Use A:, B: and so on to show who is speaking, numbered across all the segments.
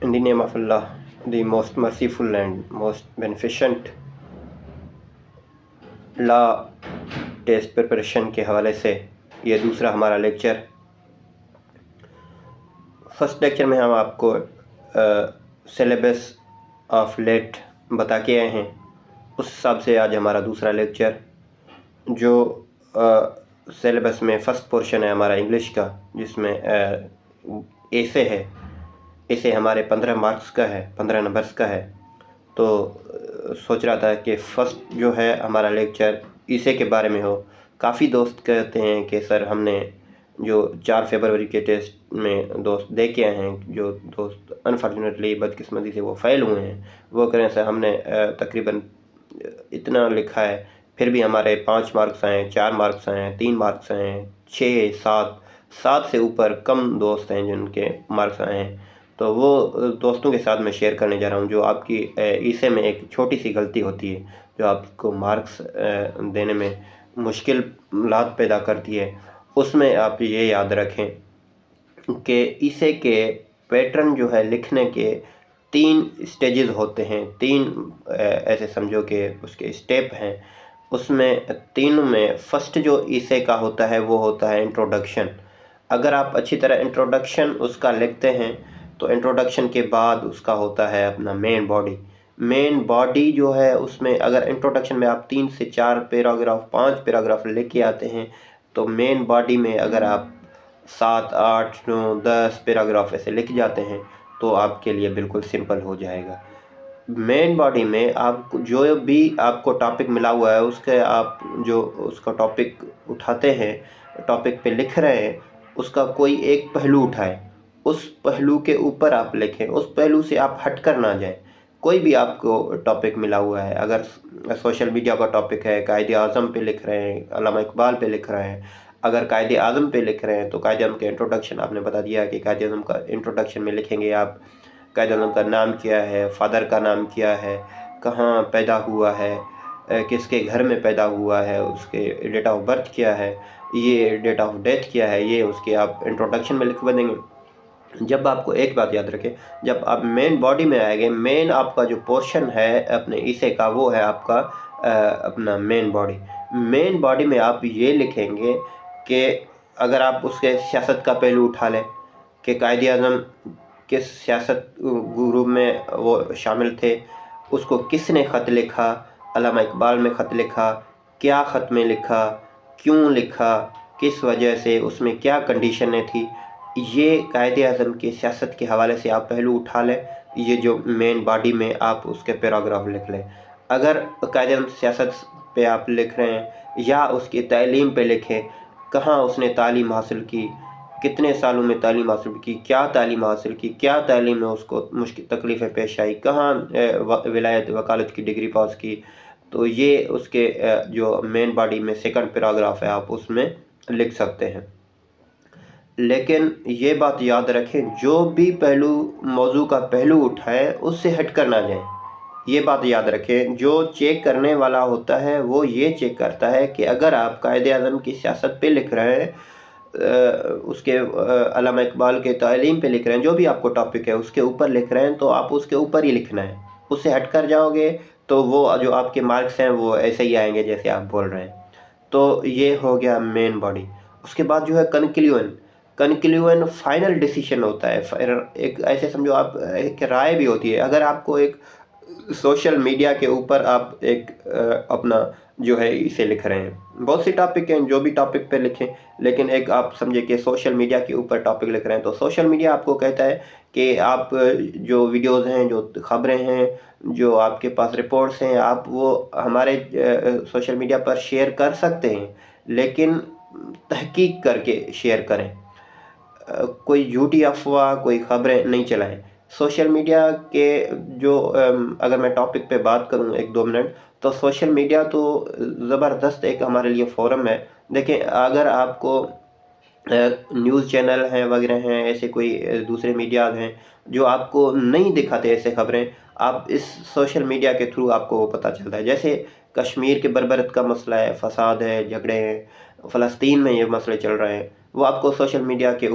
A: In the name of Allah, the most merciful and most beneficent। Law test preparation के हवाले से ये दूसरा हमारा लेक्चर। फर्स्ट लेक्चर में हम आपको सिलेबस ऑफ लेट बता के आए हैं, उस हिसाब से आज हमारा दूसरा लेक्चर जो सिलेबस में फ़र्स्ट पोर्शन है हमारा इंग्लिश का, जिसमें ऐसे है। ऐसे हमारे 15 मार्क्स का है, 15 नंबर्स का है। तो सोच रहा था कि फ़र्स्ट जो है हमारा लेक्चर इसे के बारे में हो। काफ़ी दोस्त कहते हैं कि सर हमने जो 4 फरवरी के टेस्ट में दोस्त दे के आए हैं, जो दोस्त अनफॉर्चुनेटली बदकिस्मती से वो फेल हुए हैं, वो कह रहे हैं सर हमने तकरीबन इतना लिखा है, फिर भी हमारे 5 मार्क्स आए, 4 मार्क्स आए, 3 मार्क्स आए, 6, 7 से ऊपर कम दोस्त हैं जिनके मार्क्स आए हैं। तो वो दोस्तों के साथ मैं शेयर करने जा रहा हूँ, जो आपकी इसे में एक छोटी सी गलती होती है जो आपको मार्क्स देने में मुश्किलात पैदा करती है। उसमें आप ये याद रखें कि इसे के पैटर्न जो है लिखने के 3 स्टेजेस होते हैं, 3 ऐसे समझो कि उसके स्टेप हैं। उसमें तीनों में फर्स्ट जो इसे का होता है वो होता है इंट्रोडक्शन। अगर आप अच्छी तरह इंट्रोडक्शन उसका लिखते हैं तो इंट्रोडक्शन के बाद उसका होता है अपना मेन बॉडी। मेन बॉडी जो है उसमें अगर इंट्रोडक्शन में आप 3 से 4 पैराग्राफ, 5 पैराग्राफ लेके आते हैं, तो मेन बॉडी में अगर आप 7, 8, 9, 10 पैराग्राफ ऐसे लिख जाते हैं तो आपके लिए बिल्कुल सिंपल हो जाएगा। मेन बॉडी में आप जो भी आपको टॉपिक मिला हुआ है उसके आप जो उसका टॉपिक उठाते हैं, टॉपिक पे लिख रहे हैं, उसका कोई एक पहलू उठाएं, उस पहलू के ऊपर आप लिखें, उस पहलू से आप हट कर ना जाएं। कोई भी आपको टॉपिक मिला हुआ है, अगर सोशल मीडिया का टॉपिक है, कायदे आज़म पे लिख रहे हैं, अल्लामा इकबाल पे लिख रहे हैं, अगर कायदे आज़म पे लिख रहे हैं तो कायदे आज़म के इंट्रोडक्शन आपने बता दिया कि कायदे आज़म का इंट्रोडक्शन में लिखेंगे आप कायदे आज़म का नाम क्या है, फादर का नाम क्या है, कहाँ पैदा हुआ है, किसके घर में पैदा हुआ है, उसके डेट ऑफ बर्थ क्या है, ये डेट ऑफ डेथ क्या है, ये उसके आप इंट्रोडक्शन में लिख देंगे। जब आपको एक बात याद रखें, जब आप मेन बॉडी में आएंगे, मेन आपका जो पोर्शन है अपने इसे का वो है आपका अपना मेन बॉडी। मेन बॉडी में आप ये लिखेंगे कि अगर आप उसके सियासत का पहलू उठा लें कि कायदे आज़म किस सियासत ग्रुप में वो शामिल थे, उसको किसने ख़त लिखा, अल्लामा इकबाल में ख़त लिखा, क्या ख़त में लिखा, क्यों लिखा, किस वजह से, उसमें क्या कंडीशनें थी, ये कायदे आज़म की सियासत के हवाले से आप पहलू उठा लें। ये जो मेन बॉडी में आप उसके पैराग्राफ लिख लें। अगर कायदे आज़म सियासत पे आप लिख रहे हैं या उसकी तालीम पे लिखें, कहाँ उसने तालीम हासिल की, कितने सालों में तालीम हासिल की, क्या तालीम हासिल की, क्या तालीम में उसको मुश्किल तकलीफ़ें पेश आई, कहाँ विलायत वकालत की डिग्री पास की, तो ये उसके जो मेन बॉडी में सेकंड पैराग्राफ है आप उसमें लिख सकते हैं। लेकिन ये बात याद रखें, जो भी पहलू मौजू का पहलू उठाए उससे हट कर ना जाए। ये बात याद रखें, जो चेक करने वाला होता है वो ये चेक करता है कि अगर आप कायदे आज़म की सियासत पे लिख रहे हैं, उसके अल्लामा इकबाल के तालीम पे लिख रहे हैं, जो भी आपको टॉपिक है उसके ऊपर लिख रहे हैं, तो आप उसके ऊपर ही लिखना है। उससे हट कर जाओगे तो वो जो आपके मार्क्स हैं वो ऐसे ही आएंगे जैसे आप बोल रहे हैं। तो ये हो गया मेन बॉडी। उसके बाद जो है कंक्लूजन फाइनल डिसीजन होता है। फिर एक ऐसे समझो आप एक राय भी होती है। अगर आपको एक सोशल मीडिया के ऊपर आप एक अपना जो है इसे लिख रहे हैं, बहुत सी टॉपिक हैं, जो भी टॉपिक पे लिखें, लेकिन एक आप समझे कि सोशल मीडिया के ऊपर टॉपिक लिख रहे हैं, तो सोशल मीडिया आपको कहता है कि आप जो वीडियोस हैं, जो खबरें हैं, जो आपके पास रिपोर्ट्स हैं, आप वो हमारे सोशल मीडिया पर शेयर कर सकते हैं, लेकिन तहकीक करके शेयर करें। कोई झूठी अफवाह, कोई खबरें नहीं चलाएं। सोशल मीडिया के जो अगर मैं टॉपिक पे बात करूं 1-2 मिनट, तो सोशल मीडिया तो ज़बरदस्त एक हमारे लिए फोरम है। देखिए, अगर आपको न्यूज़ चैनल हैं वगैरह हैं, ऐसे कोई दूसरे मीडियाज़ हैं जो आपको नहीं दिखाते ऐसे खबरें, आप इस सोशल मीडिया के थ्रू आपको वो पता चलता है। जैसे कश्मीर के बरबरत का मसला है, फसाद है, झगड़े हैं, फ़लस्तीन में ये मसले चल रहे हैं, वो आपको सोशल मीडिया के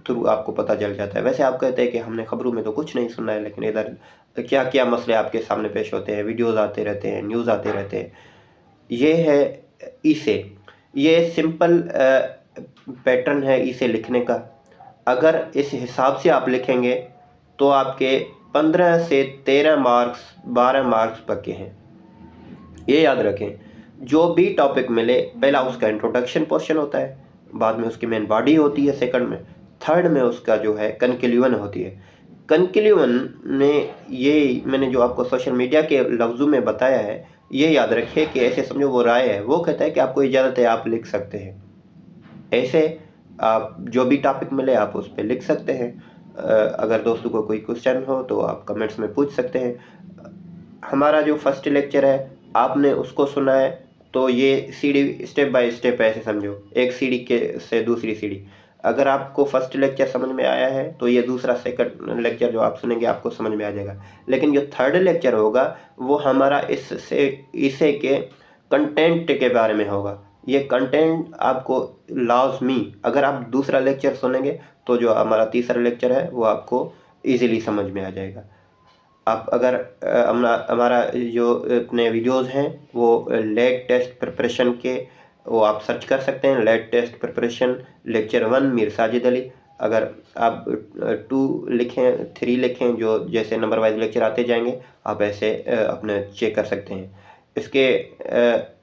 A: थ्रू आपको पता चल जाता है। वैसे आप कहते हैं कि हमने खबरों में तो कुछ नहीं सुना है, लेकिन इधर क्या क्या मसले आपके सामने पेश होते हैं, वीडियोज़ आते रहते हैं, न्यूज़ आते रहते हैं। ये है इसे, ये सिंपल पैटर्न है इसे लिखने का। अगर इस हिसाब से आप लिखेंगे तो आपके 15 से 13 मार्क्स 12 मार्क्स पक्के हैं। ये याद रखें, जो भी टॉपिक मिले पहला उसका इंट्रोडक्शन पोर्शन होता है, बाद में उसकी मेन बॉडी होती है, सेकंड में, थर्ड में उसका जो है कंक्लूजन होती है। कंक्लूजन में ये मैंने जो आपको सोशल मीडिया के लफ्ज़ों में बताया है, ये याद रखिए कि ऐसे समझो वो राय है, वो कहता है कि आपको इजाज़त है आप लिख सकते हैं। ऐसे आप जो भी टॉपिक मिले आप उस पर लिख सकते हैं। अगर दोस्तों को कोई क्वेश्चन हो तो आप कमेंट्स में पूछ सकते हैं। हमारा जो फर्स्ट लेक्चर है आपने उसको सुना है तो ये सीढ़ी स्टेप बाय स्टेप ऐसे समझो, एक सीढ़ी के से दूसरी सीढ़ी। अगर आपको फर्स्ट लेक्चर समझ में आया है तो ये दूसरा सेकंड लेक्चर जो आप सुनेंगे आपको समझ में आ जाएगा। लेकिन जो थर्ड लेक्चर होगा वो हमारा इसे के कंटेंट के बारे में होगा। ये कंटेंट आपको लाजमी, अगर आप दूसरा लेक्चर सुनेंगे तो जो हमारा तीसरा लेक्चर है वो आपको इजीली समझ में आ जाएगा। आप अगर हमारा जो अपने वीडियोस हैं वो लेट टेस्ट प्रिपरेशन के, वो आप सर्च कर सकते हैं, LAT test preparation lecture 1 Mir Sajid Ali. अगर आप 2 लिखें 3 लिखें, जो जैसे नंबर वाइज लेक्चर आते जाएंगे आप ऐसे अपने चेक कर सकते हैं। इसके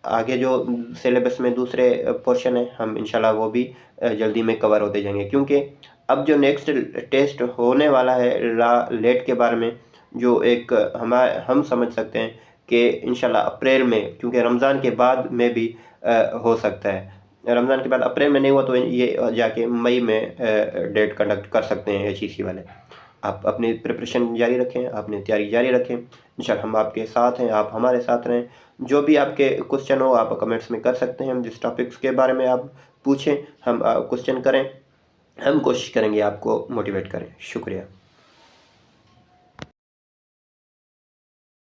A: आगे जो सिलेबस में दूसरे पोर्शन है हम इंशाल्लाह वो भी जल्दी में कवर होते जाएंगे, क्योंकि अब जो नेक्स्ट टेस्ट होने वाला है लेट के बारे में, जो एक हम समझ सकते हैं कि इंशाल्लाह अप्रैल में, क्योंकि रमज़ान के बाद में भी हो सकता है। रमज़ान के बाद अप्रैल में नहीं हुआ तो ये जाके मई में डेट कंडक्ट कर सकते हैं HEC वाले। आप अपनी प्रिपरेशन जारी रखें, अपनी तैयारी जारी रखें। इंशाल्लाह हम आपके साथ हैं, आप हमारे साथ रहें। जो भी आपके क्वेश्चन हो आप कमेंट्स में कर सकते हैं। जिस टॉपिक्स के बारे में आप पूछें हम क्वेश्चन करें, हम कोशिश करेंगे आपको मोटिवेट करें। शुक्रिया।